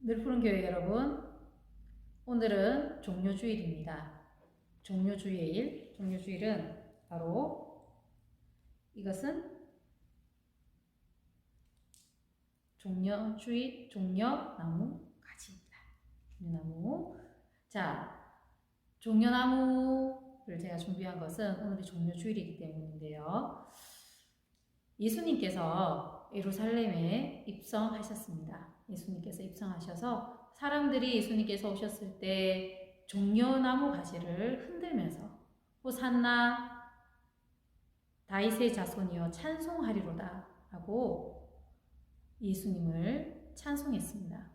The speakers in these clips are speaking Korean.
늘푸른교회 여러분, 오늘은 종료주일입니다. 종료주일은 바로 이것은 종려나무 가지입니다. 종려나무. 자, 종려나무를 제가 준비한 것은 오늘이 종료주일이기 때문인데요. 예수님께서 예루살렘에 입성하셨습니다. 예수님께서 입성하셔서 사람들이 예수님께서 오셨을 때 종려나무 가지를 흔들면서 호산나 다윗의 자손이여 찬송하리로다 하고 예수님을 찬송했습니다.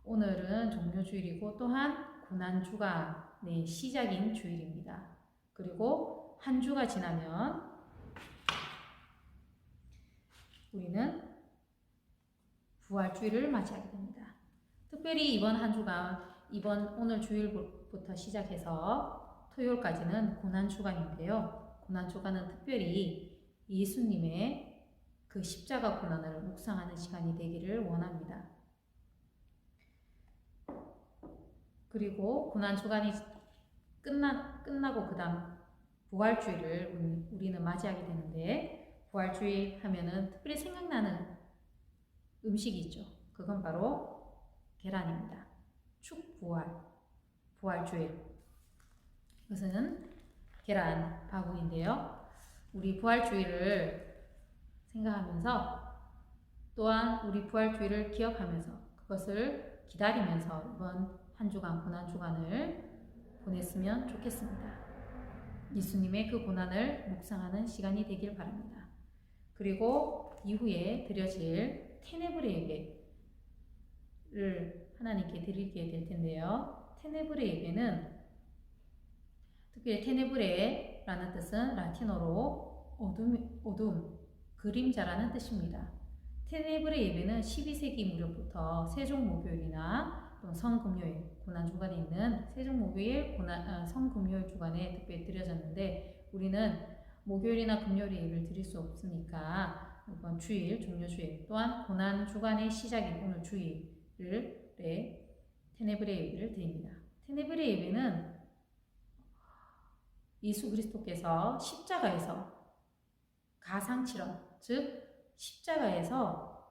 오늘은 종료주일이고 또한 고난주간의 시작인 주일입니다. 그리고 한 주가 지나면 우리는 부활주일을 맞이하게 됩니다. 특별히 이번 한 주간, 오늘 주일부터 시작해서 토요일까지는 고난주간인데요. 고난주간은 특별히 예수님의 그 십자가 고난을 묵상하는 시간이 되기를 원합니다. 그리고 고난주간이 끝나고 그 다음 부활주일을 우리는 맞이하게 되는데, 부활주일 하면은 특별히 생각나는 음식이 있죠. 그건 바로 계란입니다. 부활주일. 이것은 계란 바구니인데요. 우리 부활주일을 생각하면서 또한 우리 부활주일을 기억하면서 그것을 기다리면서 이번 한 주간 고난주간을 보냈으면 좋겠습니다. 예수님의 그 고난을 묵상하는 시간이 되길 바랍니다. 그리고 이후에 드려질 테네브레 예배를 하나님께 드리게 될 텐데요. 테네브레 예배는 특별히 테네브레라는 뜻은 라틴어로 어둠, 그림자라는 뜻입니다. 테네브레 예배는 12세기 무렵부터 세종목요일이나 또 성금요일, 고난주간에 있는 세종목요일, 성금요일 주간에 특별히 드려졌는데, 우리는 목요일이나 금요일에 예배를 드릴 수 없으니까 이번 주일, 종료주일 또한 고난주간의 시작인 오늘 주일에 테네브레 예배를 드립니다. 테네브레 예배는 예수 그리스도께서 십자가에서 가상칠언, 즉 십자가에서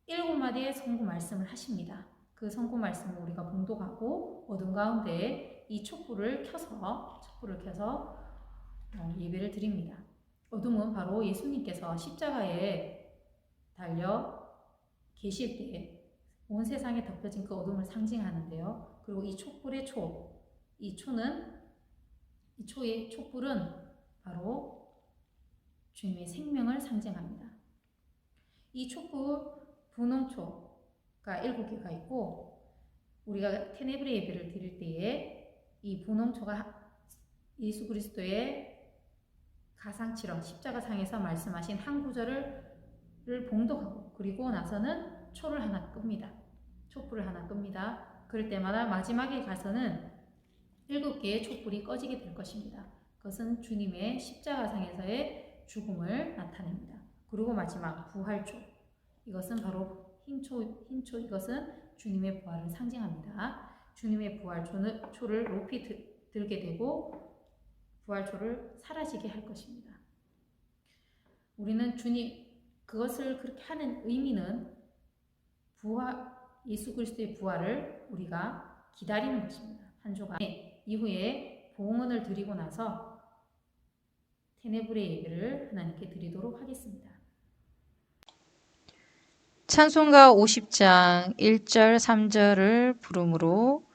7마디의 선고 말씀을 하십니다. 그 선고 말씀을 우리가 봉독하고 어둠 가운데 이 촛불을 켜서 예배를 드립니다. 어둠은 바로 예수님께서 십자가에 달려 계실 때에 온 세상에 덮여진 그 어둠을 상징하는데요. 그리고 이 촛불의 촛불은 바로 주님의 생명을 상징합니다. 이 촛불, 분홍초가 7개가 있고, 우리가 테네브레 예배를 드릴 때에 이 분홍초가 예수 그리스도의 가상칠언, 십자가상에서 말씀하신 한 구절을 봉독하고, 그리고 나서는 촛불을 하나 끕니다. 그럴 때마다 마지막에 가서는 7개의 촛불이 꺼지게 될 것입니다. 그것은 주님의 십자가상에서의 죽음을 나타냅니다. 그리고 마지막 부활초, 이것은 바로 흰초, 이것은 주님의 부활을 상징합니다. 주님의 부활초를 높이 들게 되고 부활초를 사라지게 할 것입니다. 우리는 그것을 그렇게 하는 의미는 예수 그리스도의 부활을 우리가 기다리는 것입니다. 한 주간 이후에 봉헌을 드리고 나서 테네브레 예배를 하나님께 드리도록 하겠습니다. 찬송가 50장 1절 3절을 부름으로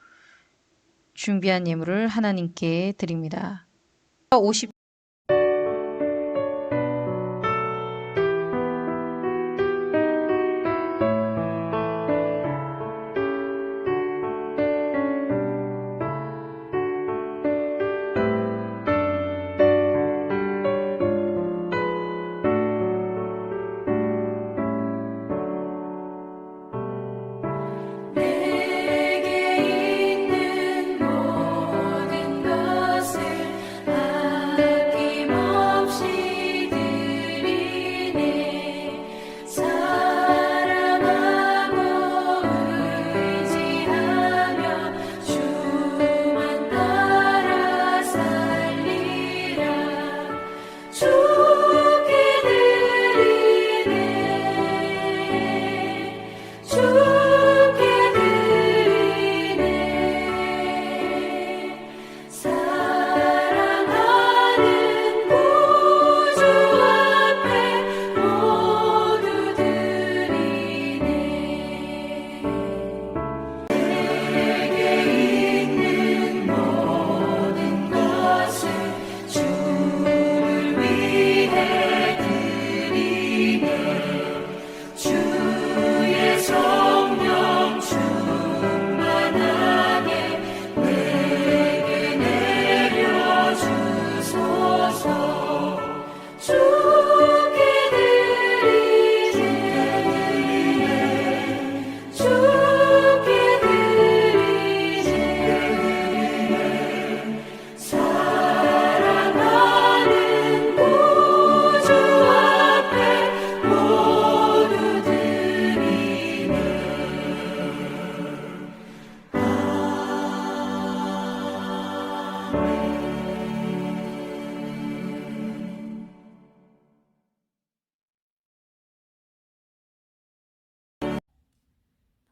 준비한 예물을 하나님께 드립니다. 50 내게 있는 모든 것을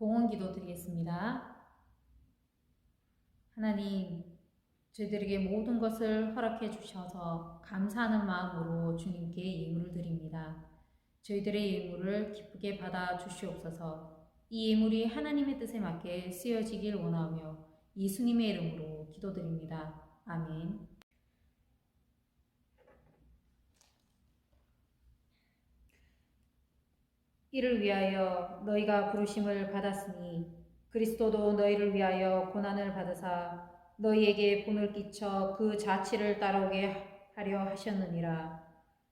봉헌 기도 드리겠습니다. 하나님, 저희들에게 모든 것을 허락해 주셔서 감사하는 마음으로 주님께 예물을 드립니다. 저희들의 예물을 기쁘게 받아 주시옵소서. 이 예물이 하나님의 뜻에 맞게 쓰여지길 원하며 예수님의 이름으로 기도드립니다. 아멘. 이를 위하여 너희가 부르심을 받았으니 그리스도도 너희를 위하여 고난을 받으사 너희에게 본을 끼쳐 그 자치를 따라오게 하려 하셨느니라.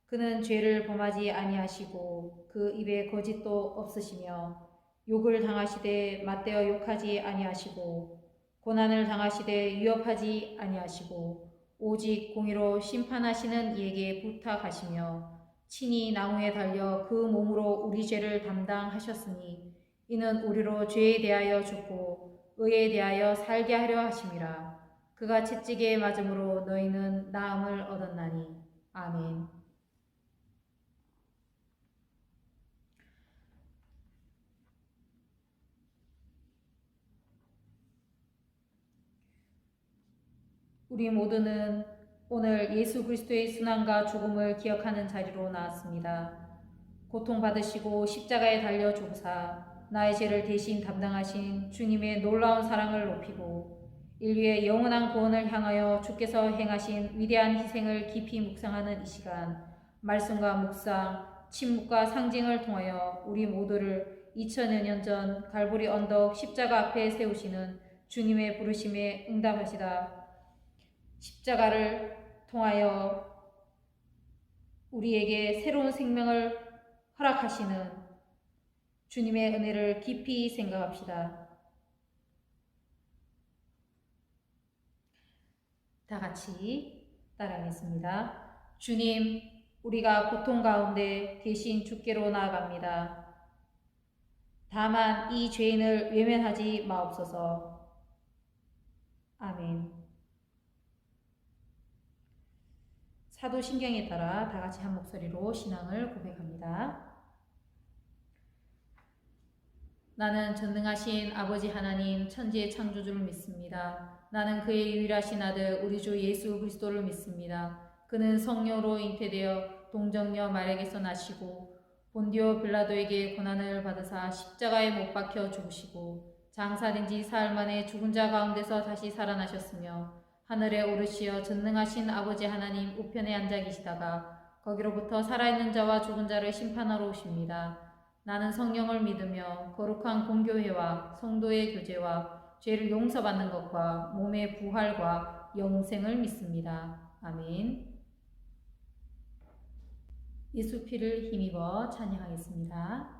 그는 죄를 범하지 아니하시고 그 입에 거짓도 없으시며 욕을 당하시되 맞대어 욕하지 아니하시고 고난을 당하시되 위협하지 아니하시고 오직 공의로 심판하시는 이에게 부탁하시며 친히 나무에 달려 그 몸으로 우리 죄를 담당하셨으니 이는 우리로 죄에 대하여 죽고 의에 대하여 살게 하려 하심이라. 그가 채찍에 맞음으로 너희는 나음을 얻었나니. 아멘. 우리 모두는 오늘 예수 그리스도의 순환과 죽음을 기억하는 자리로 나왔습니다. 고통받으시고 십자가에 달려 죽으사 나의 죄를 대신 담당하신 주님의 놀라운 사랑을 높이고 인류의 영원한 구원을 향하여 주께서 행하신 위대한 희생을 깊이 묵상하는 이 시간, 말씀과 묵상, 침묵과 상징을 통하여 우리 모두를 2000여 년 전 갈보리 언덕 십자가 앞에 세우시는 주님의 부르심에 응답하시다. 십자가를 통하여 우리에게 새로운 생명을 허락하시는 주님의 은혜를 깊이 생각합시다. 다 같이 따라하겠습니다. 주님, 우리가 고통 가운데 대신 주께로 나아갑니다. 다만 이 죄인을 외면하지 마옵소서. 아멘. 사도신경에 따라 다 같이 한 목소리로 신앙을 고백합니다. 나는 전능하신 아버지 하나님 천지의 창조주를 믿습니다. 나는 그의 유일하신 아들 우리 주 예수 그리스도를 믿습니다. 그는 성령으로 잉태되어 동정녀 마리아에게서 나시고 본디오 빌라도에게 고난을 받으사 십자가에 못 박혀 죽으시고 장사된 지 사흘 만에 죽은 자 가운데서 다시 살아나셨으며 하늘에 오르시어 전능하신 아버지 하나님 우편에 앉아 계시다가 거기로부터 살아있는 자와 죽은 자를 심판하러 오십니다. 나는 성령을 믿으며 거룩한 공교회와 성도의 교제와 죄를 용서받는 것과 몸의 부활과 영생을 믿습니다. 아멘. 예수 피를 힘입어 찬양하겠습니다.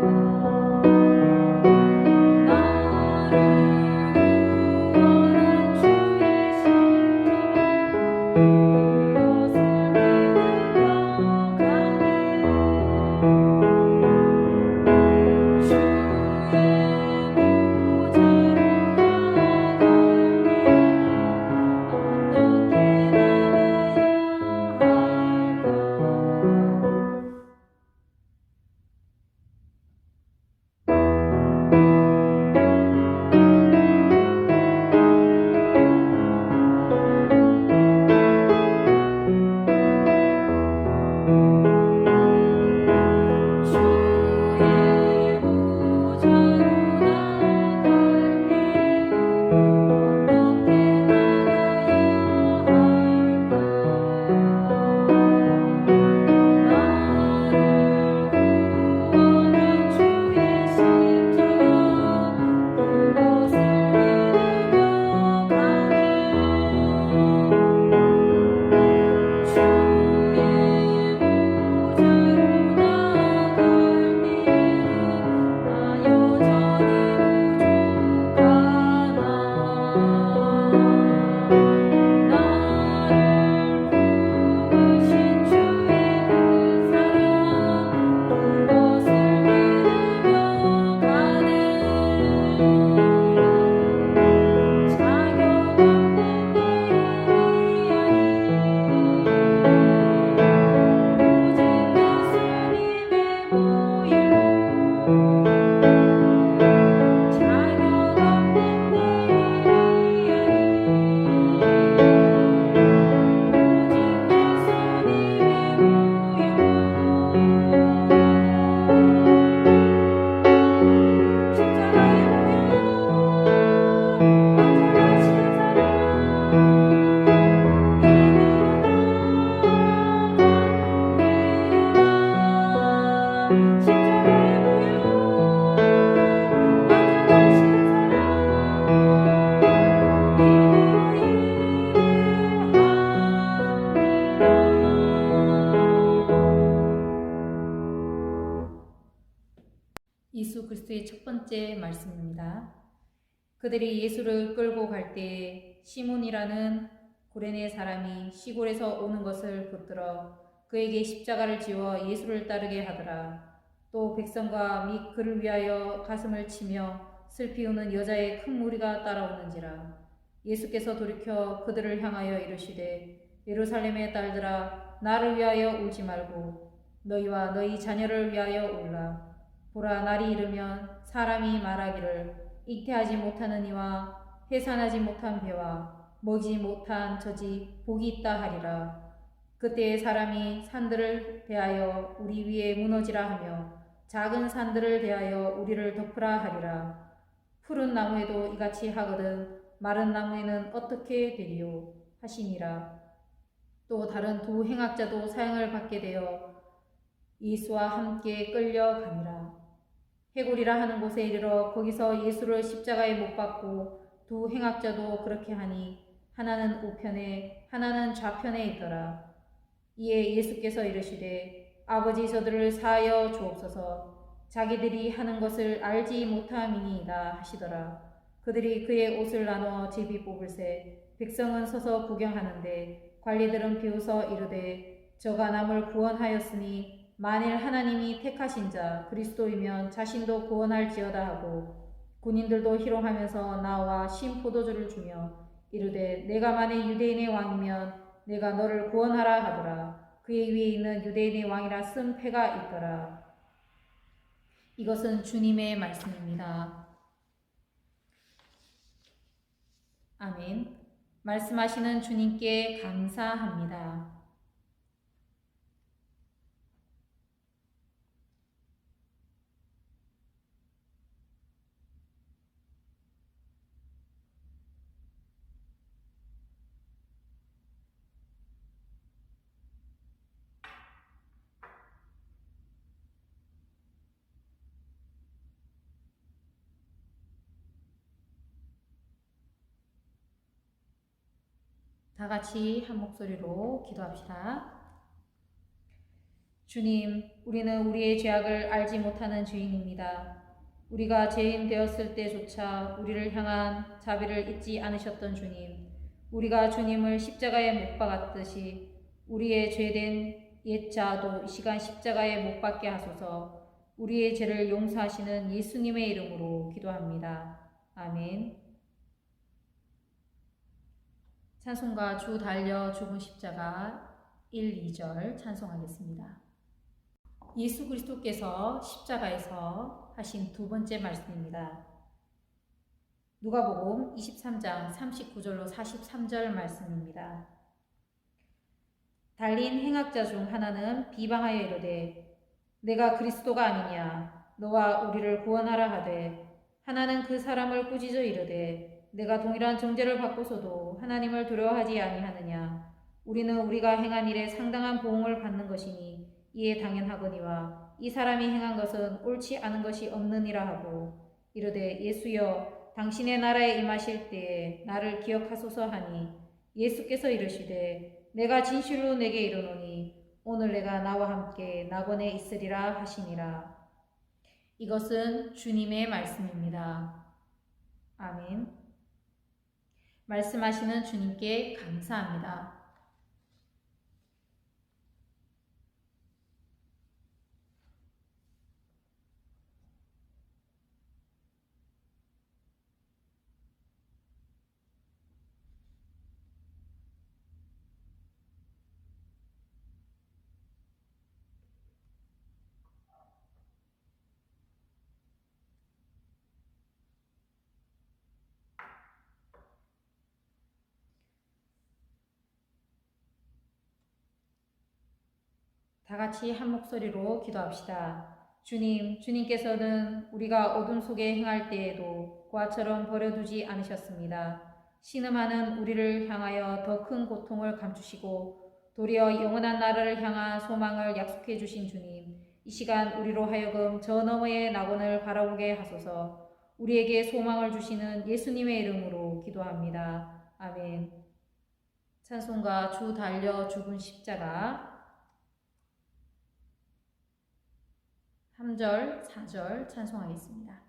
어떻게 나아갈까 예수 그리스도의 첫 번째 말씀입니다. 그들이 예수를 끌고 갈 때 시몬이라는 구레네 사람이 시골에서 오는 것을 붙들어 그에게 십자가를 지워 예수를 따르게 하더라. 또 백성과 및 그를 위하여 가슴을 치며 슬피 우는 여자의 큰 무리가 따라오는지라. 예수께서 돌이켜 그들을 향하여 이르시되 예루살렘의 딸들아 나를 위하여 울지 말고 너희와 너희 자녀를 위하여 울라. 보라 날이 이르면 사람이 말하기를 잉태하지 못하는 이와 해산하지 못한 배와 먹이지 못한 젖이 복이 있다 하리라. 그때에 사람이 산들을 대하여 우리 위에 무너지라 하며 작은 산들을 대하여 우리를 덮으라 하리라. 푸른 나무에도 이같이 하거든 마른 나무에는 어떻게 되리요 하시니라. 또 다른 두 행악자도 사형을 받게 되어 예수와 함께 끌려가니라. 해골이라 하는 곳에 이르러 거기서 예수를 십자가에 못 박고 두 행악자도 그렇게 하니 하나는 우편에 하나는 좌편에 있더라. 이에 예수께서 이르시되 아버지 저들을 사하여 주옵소서. 자기들이 하는 것을 알지 못함이니이다 하시더라. 그들이 그의 옷을 나누어 제비 뽑을새 백성은 서서 구경하는데 관리들은 비웃어 이르되 저가 남을 구원하였으니 만일 하나님이 택하신 자 그리스도이면 자신도 구원할지어다 하고 군인들도 희롱하면서 나와 신 포도주를 주며 이르되 내가 만일 유대인의 왕이면 내가 너를 구원하라 하더라. 그의 위에 있는 유대인의 왕이라 쓴 패가 있더라. 이것은 주님의 말씀입니다. 아멘. 말씀하시는 주님께 감사합니다. 다 같이 한 목소리로 기도합시다. 주님, 우리는 우리의 죄악을 알지 못하는 죄인입니다. 우리가 죄인 되었을 때조차 우리를 향한 자비를 잊지 않으셨던 주님, 우리가 주님을 십자가에 못 박았듯이 우리의 죄된 옛 자도 이 시간 십자가에 못 박게 하소서. 우리의 죄를 용서하시는 예수님의 이름으로 기도합니다. 아멘. 찬송가 주 달려 죽은 십자가 1, 2절 찬송하겠습니다. 예수 그리스도께서 십자가에서 하신 두 번째 말씀입니다. 누가복음 23장 39절로 43절 말씀입니다. 달린 행악자 중 하나는 비방하여 이르되 내가 그리스도가 아니냐 너와 우리를 구원하라 하되 하나는 그 사람을 꾸짖어 이르되 내가 동일한 정죄를 받고서도 하나님을 두려워하지 아니하느냐 우리는 우리가 행한 일에 상당한 보응을 받는 것이니 이에 당연하거니와 이 사람이 행한 것은 옳지 않은 것이 없느니라 하고 이르되 예수여 당신의 나라에 임하실 때에 나를 기억하소서 하니 예수께서 이르시되 내가 진실로 내게 이르노니 오늘 내가 나와 함께 낙원에 있으리라 하시니라. 이것은 주님의 말씀입니다. 아멘. 말씀하시는 주님께 감사합니다. 다 같이 한 목소리로 기도합시다. 주님, 주님께서는 우리가 어둠 속에 행할 때에도 고아처럼 버려두지 않으셨습니다. 신음하는 우리를 향하여 더 큰 고통을 감추시고 도리어 영원한 나라를 향한 소망을 약속해 주신 주님, 이 시간 우리로 하여금 저 너머의 낙원을 바라보게 하소서. 우리에게 소망을 주시는 예수님의 이름으로 기도합니다. 아멘. 찬송가 주 달려 죽은 십자가 3절, 4절 찬송하겠습니다.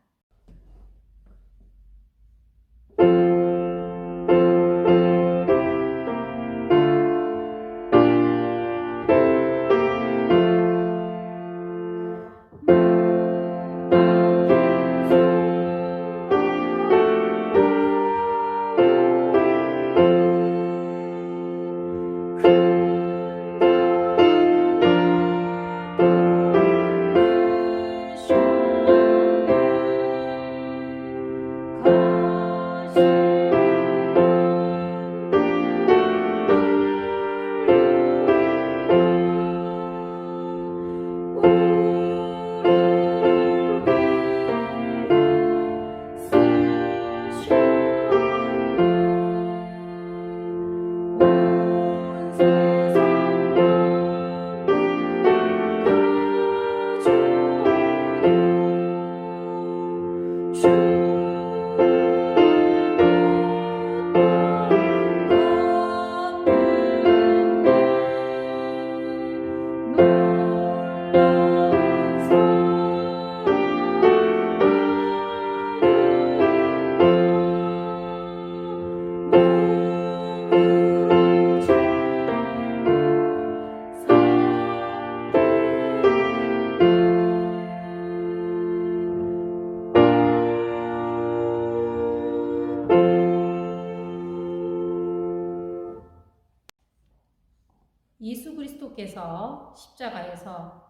예수 그리스도께서 십자가에서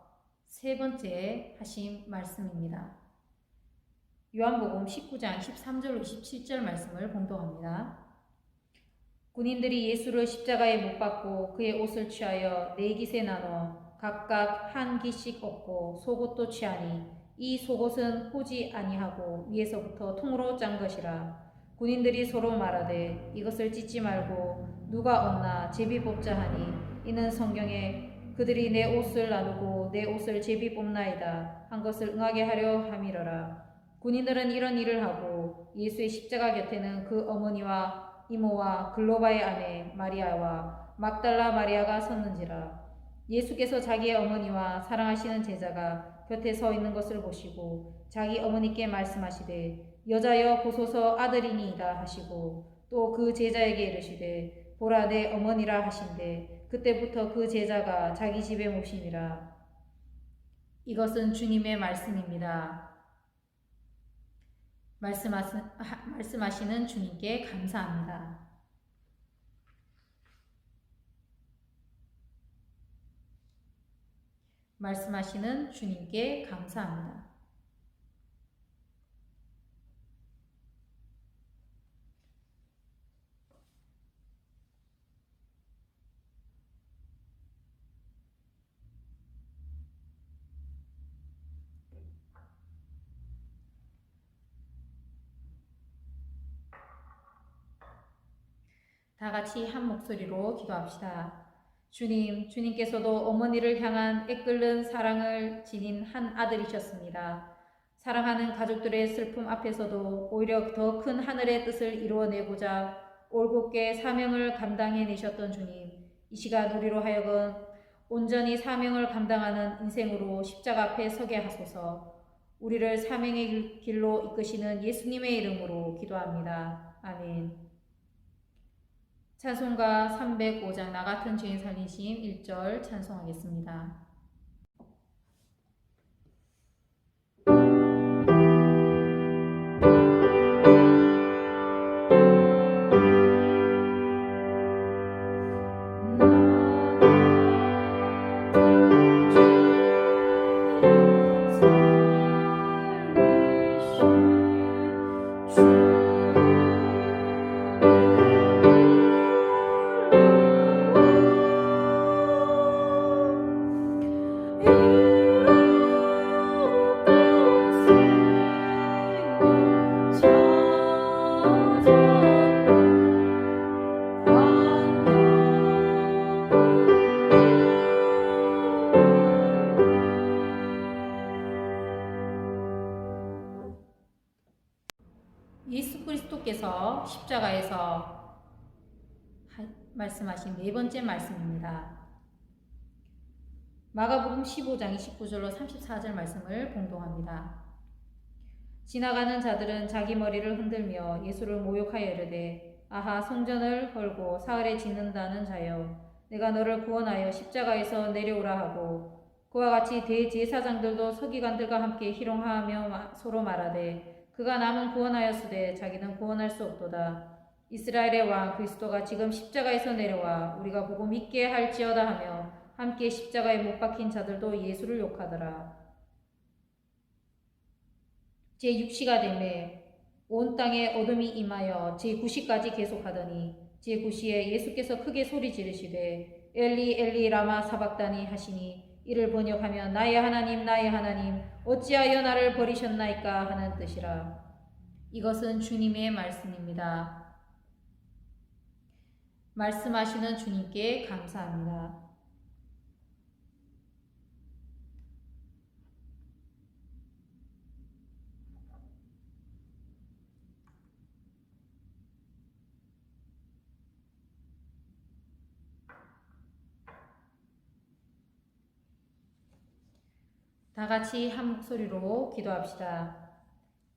세 번째 하신 말씀입니다. 요한복음 19장 13절 27절 말씀을 봉독합니다. 군인들이 예수를 십자가에 못 박고 그의 옷을 취하여 네 깃에 나눠 각각 한 깃씩 얻고 속옷도 취하니 이 속옷은 포지 아니하고 위에서부터 통으로 짠 것이라. 군인들이 서로 말하되 이것을 찢지 말고 누가 얻나 제비 뽑자 하니 이는 성경에 그들이 내 옷을 나누고 내 옷을 제비 뽑나이다 한 것을 응하게 하려 함이러라. 군인들은 이런 일을 하고 예수의 십자가 곁에는 그 어머니와 이모와 글로바의 아내 마리아와 막달라 마리아가 섰는지라. 예수께서 자기의 어머니와 사랑하시는 제자가 곁에 서 있는 것을 보시고 자기 어머니께 말씀하시되 여자여 보소서 아들이니이다 하시고 또 그 제자에게 이르시되 보라 내 어머니라 하신대 그때부터 그 제자가 자기 집에 모시니라. 이것은 주님의 말씀입니다. 말씀하시는 주님께 감사합니다. 말씀하시는 주님께 감사합니다. 다 같이 한 목소리로 기도합시다. 주님께서도 어머니를 향한 애끓는 사랑을 지닌 한 아들이셨습니다. 사랑하는 가족들의 슬픔 앞에서도 오히려 더 큰 하늘의 뜻을 이루어내고자 올곧게 사명을 감당해내셨던 주님, 이 시간 우리로 하여금 온전히 사명을 감당하는 인생으로 십자가 앞에 서게 하소서. 우리를 사명의 길로 이끄시는 예수님의 이름으로 기도합니다. 아멘. 찬송가 305장 나 같은 죄인 살리심 1절 찬송하겠습니다. 예수 그리스도께서 십자가에서 말씀하신 네 번째 말씀입니다. 마가복음 15장 29절로 34절 말씀을 봉독합니다. 지나가는 자들은 자기 머리를 흔들며 예수를 모욕하여 이르되 아하 성전을 헐고 사흘에 짓는다는 자여 내가 너를 구원하여 십자가에서 내려오라 하고 그와 같이 대제사장들도 서기관들과 함께 희롱하며 서로 말하되 그가 남은 구원하였으되 자기는 구원할 수 없도다. 이스라엘의 왕 그리스도가 지금 십자가에서 내려와 우리가 보고 믿게 할지어다 하며 함께 십자가에 못 박힌 자들도 예수를 욕하더라. 제6시가 되매 온 땅에 어둠이 임하여 제9시까지 계속하더니 제9시에 예수께서 크게 소리 지르시되 엘리 엘리 라마 사박다니 하시니 이를 번역하면 나의 하나님 나의 하나님 어찌하여 나를 버리셨나이까 하는 뜻이라. 이것은 주님의 말씀입니다. 말씀하시는 주님께 감사합니다. 다 같이 한 목소리로 기도합시다.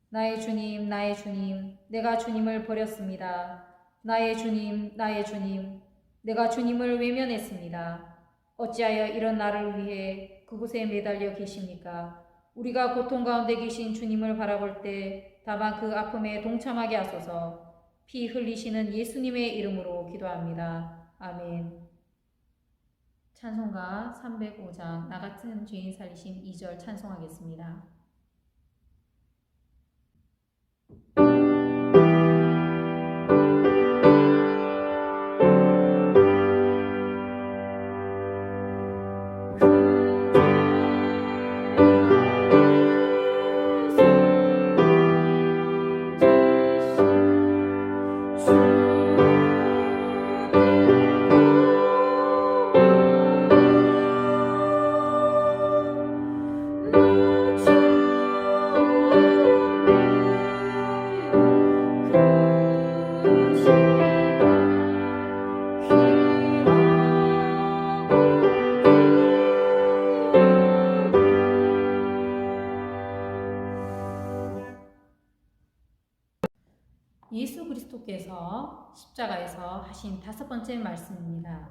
나의 주님, 나의 주님, 내가 주님을 버렸습니다. 나의 주님, 나의 주님, 내가 주님을 외면했습니다. 어찌하여 이런 나를 위해 그곳에 매달려 계십니까? 우리가 고통 가운데 계신 주님을 바라볼 때 다만 그 아픔에 동참하게 하소서. 피 흘리시는 예수님의 이름으로 기도합니다. 아멘. 찬송가 305장 나 같은 죄인 살리심 2절 찬송하겠습니다. 예수 그리스도께서 십자가에서 하신 5번째 말씀입니다.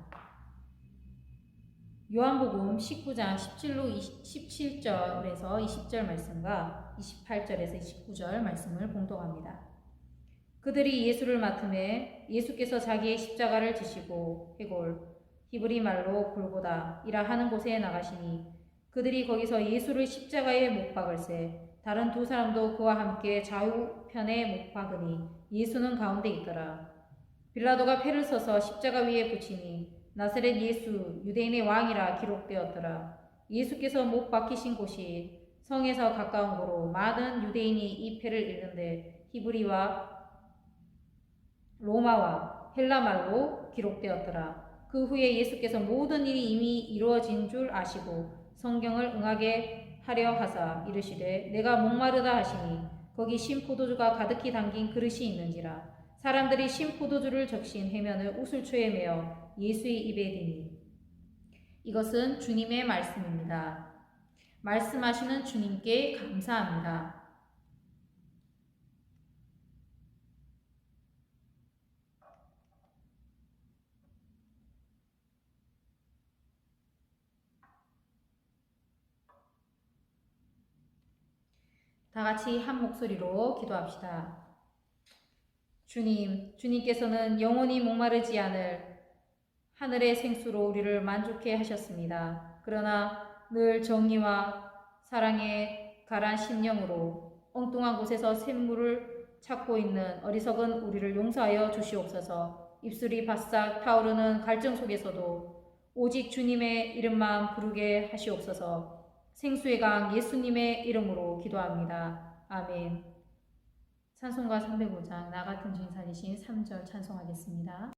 요한복음 19장 17절에서 20절 말씀과 28절에서 29절 말씀을 봉독합니다. 그들이 예수를 맡음에 예수께서 자기의 십자가를 지시고 해골 히브리 말로 골고다이라 하는 곳에 나가시니 그들이 거기서 예수를 십자가에 못 박을세 다른 두 사람도 그와 함께 좌우편에 못 박으니 예수는 가운데 있더라. 빌라도가 패를 써서 십자가 위에 붙이니 나사렛 예수 유대인의 왕이라 기록되었더라. 예수께서 못 박히신 곳이 성에서 가까운 고로 많은 유대인이 이 패를 읽는데 히브리와 로마와 헬라말로 기록되었더라. 그 후에 예수께서 모든 일이 이미 이루어진 줄 아시고 성경을 응하게 하려 하사 이르시되 내가 목마르다 하시니 거기 신포도주가 가득히 담긴 그릇이 있는지라. 사람들이 신포도주를 적신 해면을 우슬초에 메어 예수의 입에 대니 이것은 주님의 말씀입니다. 말씀하시는 주님께 감사합니다. 다 같이 한 목소리로 기도합시다. 주님께서는 영원히 목마르지 않을 하늘의 생수로 우리를 만족해 하셨습니다. 그러나 늘 정의와 사랑에 가란 심령으로 엉뚱한 곳에서 샘물을 찾고 있는 어리석은 우리를 용서하여 주시옵소서. 입술이 바싹 타오르는 갈증 속에서도 오직 주님의 이름만 부르게 하시옵소서. 생수의 강 예수님의 이름으로 기도합니다. 아멘. 찬송가 305장 나 같은 죄인 살리신 3절 찬송하겠습니다.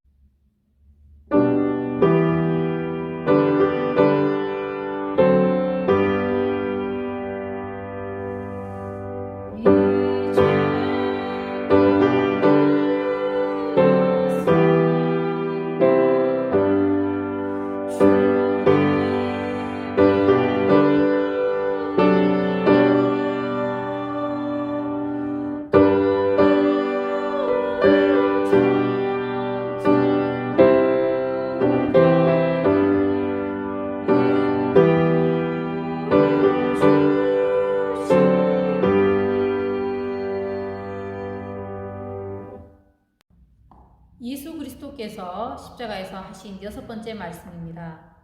예수 그리스도께서 십자가에서 하신 6번째 말씀입니다.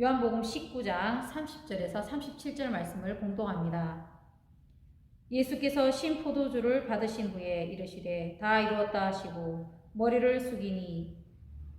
요한복음 19장 30절에서 37절 말씀을 봉독합니다. 예수께서 신 포도주를 받으신 후에 이르시되 다 이루었다 하시고 머리를 숙이니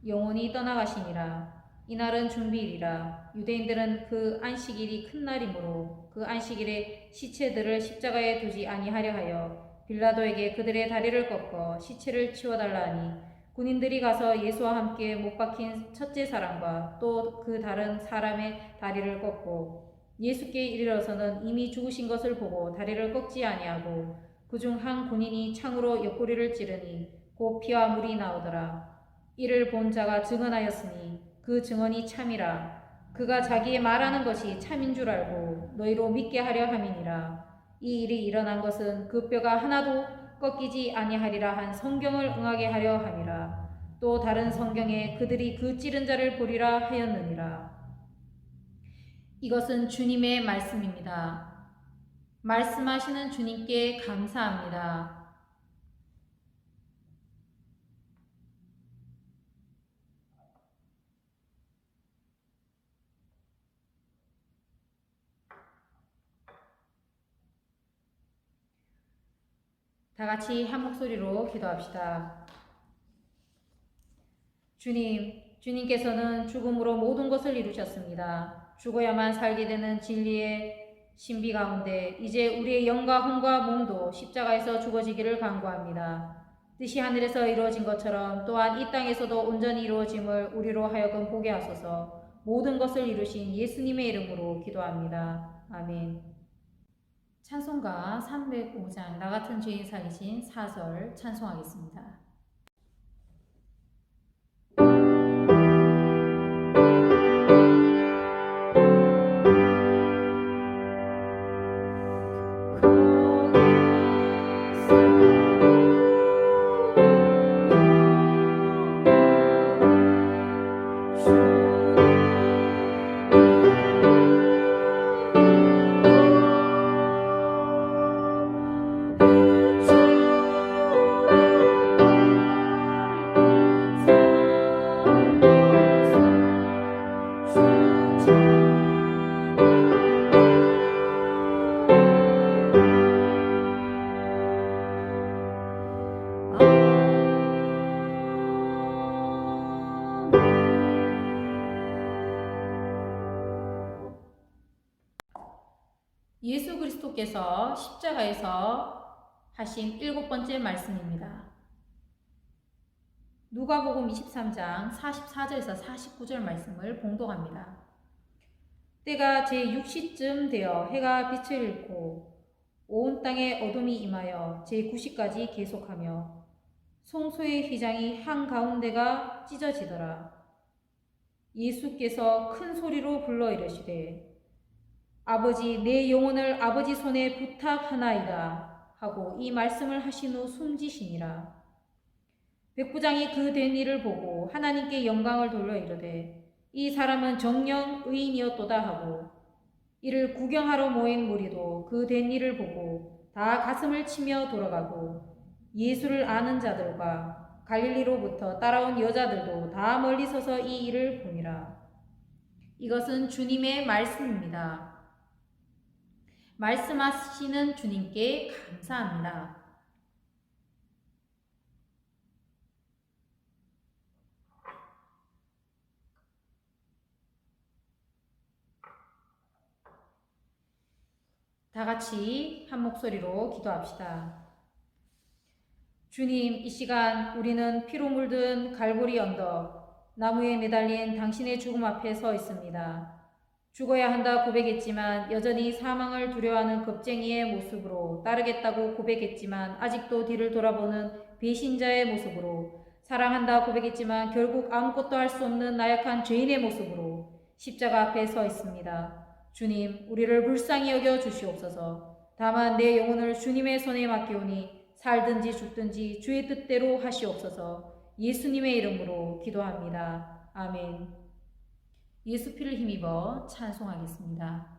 영혼이 떠나가시니라. 이날은 준비일이라. 유대인들은 그 안식일이 큰 날이므로 그 안식일에 시체들을 십자가에 두지 아니하려 하여 빌라도에게 그들의 다리를 꺾어 시체를 치워달라 하니 군인들이 가서 예수와 함께 못 박힌 첫째 사람과 또 그 다른 사람의 다리를 꺾고 예수께 이르러서는 이미 죽으신 것을 보고 다리를 꺾지 아니하고 그중 한 군인이 창으로 옆구리를 찌르니 곧 피와 물이 나오더라. 이를 본 자가 증언하였으니 그 증언이 참이라. 그가 자기의 말하는 것이 참인 줄 알고 너희로 믿게 하려 함이니라. 이 일이 일어난 것은 그 뼈가 하나도 꺾이지 아니하리라 한 성경을 응하게 하려 함이라. 또 다른 성경에 그들이 그 찌른 자를 보리라 하였느니라. 이것은 주님의 말씀입니다. 말씀하시는 주님께 감사합니다. 다 같이 한 목소리로 기도합시다. 주님께서는 죽음으로 모든 것을 이루셨습니다. 죽어야만 살게 되는 진리의 신비 가운데 이제 우리의 영과魂과 몸도 십자가에서 죽어지기를 간구합니다. 뜻이 하늘에서 이루어진 것처럼 또한 이 땅에서도 온전히 이루어짐을 우리로 하여금 보게 하소서. 모든 것을 이루신 예수님의 이름으로 기도합니다. 아멘. 찬송가 305장 나 같은 죄인 살리신 4절 찬송하겠습니다. 예수 그리스도께서 십자가에서 하신 7번째 말씀입니다. 누가복음 23장 44절에서 49절 말씀을 봉독합니다. 때가 제6시쯤 되어 해가 빛을 잃고 온 땅에 어둠이 임하여 제9시까지 계속하며 성소의 휘장이 한가운데가 찢어지더라. 예수께서 큰 소리로 불러 이르시되 아버지 내 영혼을 아버지 손에 부탁하나이다 하고 이 말씀을 하신 후 숨지시니라. 백부장이 그 된 일을 보고 하나님께 영광을 돌려 이르되 이 사람은 정녕 의인이었도다 하고 이를 구경하러 모인 무리도 그 된 일을 보고 다 가슴을 치며 돌아가고 예수를 아는 자들과 갈릴리로부터 따라온 여자들도 다 멀리 서서 이 일을 보니라. 이것은 주님의 말씀입니다. 말씀하시는 주님께 감사합니다. 다 같이 한 목소리로 기도합시다. 주님, 이 시간 우리는 피로 물든 갈보리 언덕, 나무에 매달린 당신의 죽음 앞에 서 있습니다. 죽어야 한다 고백했지만 여전히 사망을 두려워하는 겁쟁이의 모습으로, 따르겠다고 고백했지만 아직도 뒤를 돌아보는 배신자의 모습으로, 사랑한다 고백했지만 결국 아무것도 할 수 없는 나약한 죄인의 모습으로 십자가 앞에 서 있습니다. 주님, 우리를 불쌍히 여겨 주시옵소서. 다만 내 영혼을 주님의 손에 맡기오니 살든지 죽든지 주의 뜻대로 하시옵소서. 예수님의 이름으로 기도합니다. 아멘. 예수 피를 힘입어 찬송하겠습니다.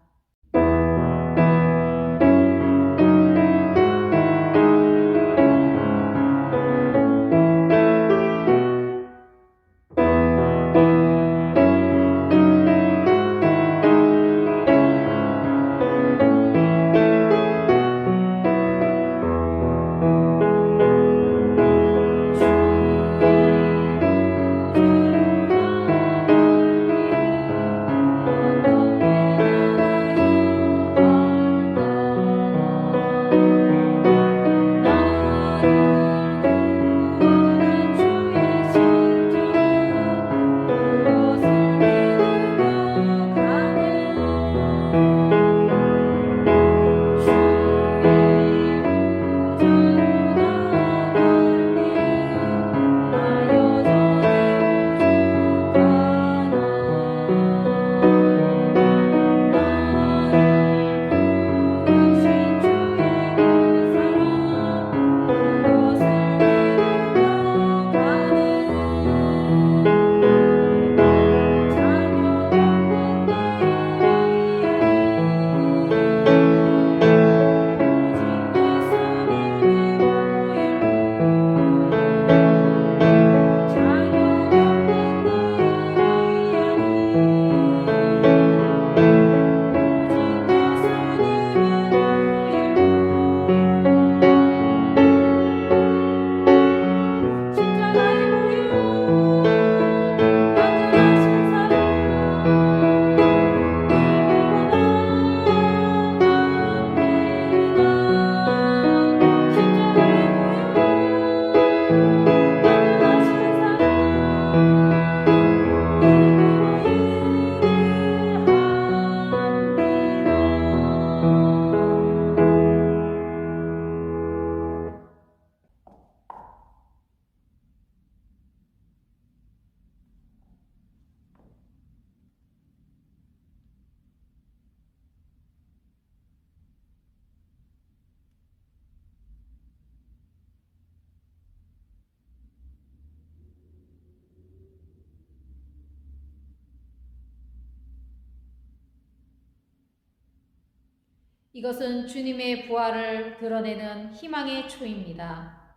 이것은 주님의 부활을 드러내는 희망의 초입니다.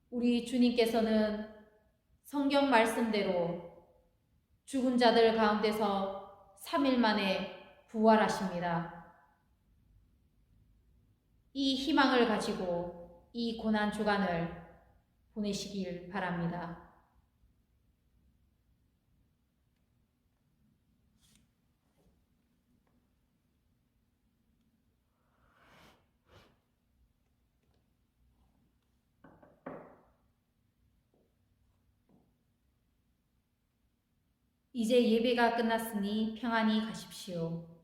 우리 주님께서는 성경 말씀대로 죽은 자들 가운데서 3일 만에 부활하십니다. 이 희망을 가지고 이 고난 주간을 보내시길 바랍니다. 이제 예배가 끝났으니 평안히 가십시오.